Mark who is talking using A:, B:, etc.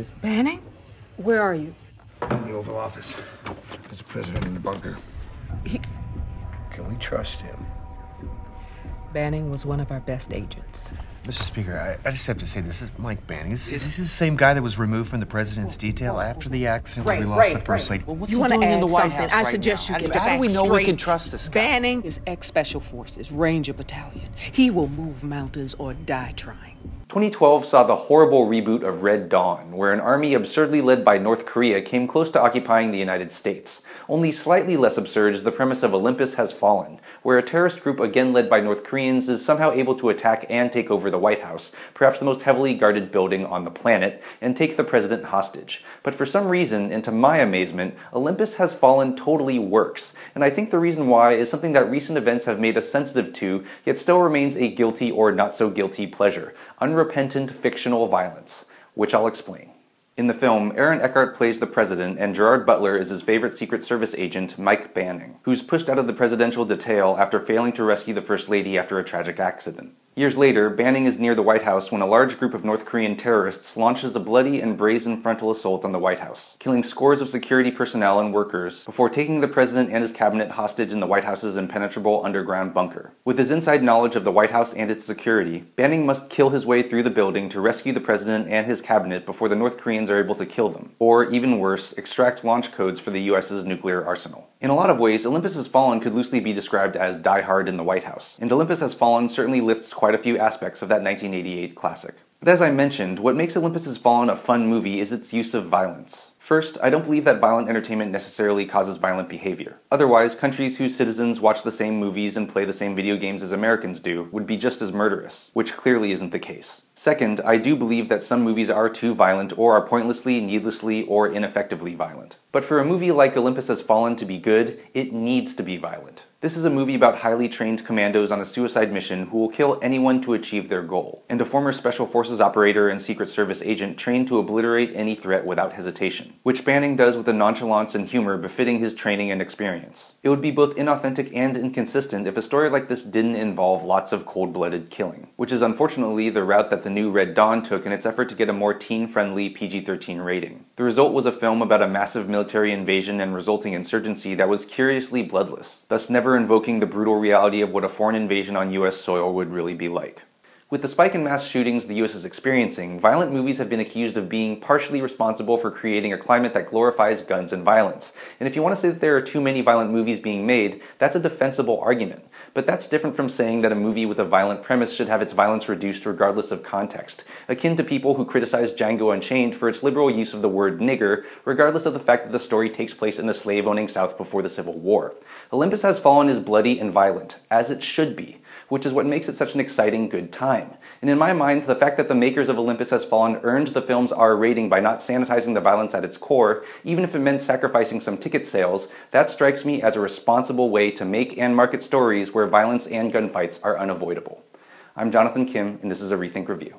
A: Forces. Banning? Where are you?
B: In the Oval Office. There's the president in the bunker. Can we trust him?
A: Banning was one of our best agents.
C: Mr. Speaker, I just have to say, this is Mike Banning. Is this the same guy that was removed from the president's detail after the accident where we lost the first lady?
D: Well, what's
A: You
D: he
A: want to
D: doing in
A: add
D: the White
A: something?
D: House
A: I
D: right
A: suggest
D: now?
A: you get the
D: How do we
A: facts
D: know we
A: straight.
D: can trust this guy?
A: Banning is ex-Special Forces, Ranger Battalion. He will move mountains or die trying.
E: 2012 saw the horrible reboot of Red Dawn, where an army absurdly led by North Korea came close to occupying the United States. Only slightly less absurd is the premise of Olympus Has Fallen, where a terrorist group again led by North Koreans is somehow able to attack and take over the White House, perhaps the most heavily guarded building on the planet, and take the president hostage. But for some reason, and to my amazement, Olympus Has Fallen totally works, and I think the reason why is something that recent events have made us sensitive to, yet still remains a guilty or not so guilty pleasure: unrepentant fictional violence, which I'll explain. In the film, Aaron Eckhart plays the president, and Gerard Butler is his favorite Secret Service agent, Mike Banning, who's pushed out of the presidential detail after failing to rescue the First Lady after a tragic accident. Years later, Banning is near the White House when a large group of North Korean terrorists launches a bloody and brazen frontal assault on the White House, killing scores of security personnel and workers before taking the president and his cabinet hostage in the White House's impenetrable underground bunker. With his inside knowledge of the White House and its security, Banning must kill his way through the building to rescue the president and his cabinet before the North Koreans are able to kill them, or even worse, extract launch codes for the US's nuclear arsenal. In a lot of ways, Olympus Has Fallen could loosely be described as Die Hard in the White House, and Olympus Has Fallen certainly lifts quite a few aspects of that 1988 classic. But as I mentioned, what makes Olympus Has Fallen a fun movie is its use of violence. First, I don't believe that violent entertainment necessarily causes violent behavior. Otherwise, countries whose citizens watch the same movies and play the same video games as Americans do would be just as murderous, which clearly isn't the case. Second, I do believe that some movies are too violent or are pointlessly, needlessly, or ineffectively violent. But for a movie like Olympus Has Fallen to be good, it needs to be violent. This is a movie about highly trained commandos on a suicide mission who will kill anyone to achieve their goal, and a former Special Forces operator and Secret Service agent trained to obliterate any threat without hesitation, which Banning does with a nonchalance and humor befitting his training and experience. It would be both inauthentic and inconsistent if a story like this didn't involve lots of cold-blooded killing, which is unfortunately the route that the new Red Dawn took in its effort to get a more teen-friendly PG-13 rating. The result was a film about a massive military invasion and resulting insurgency that was curiously bloodless, thus never invoking the brutal reality of what a foreign invasion on US soil would really be like. With the spike in mass shootings the US is experiencing, violent movies have been accused of being partially responsible for creating a climate that glorifies guns and violence. And if you want to say that there are too many violent movies being made, that's a defensible argument. But that's different from saying that a movie with a violent premise should have its violence reduced regardless of context, akin to people who criticize Django Unchained for its liberal use of the word nigger, regardless of the fact that the story takes place in the slave-owning South before the Civil War. Olympus Has Fallen is bloody and violent, as it should be, which is what makes it such an exciting good time. And in my mind, the fact that the makers of Olympus Has Fallen earned the film's R rating by not sanitizing the violence at its core, even if it meant sacrificing some ticket sales, that strikes me as a responsible way to make and market stories where violence and gunfights are unavoidable. I'm Jonathan Kim, and this is a ReThink Review.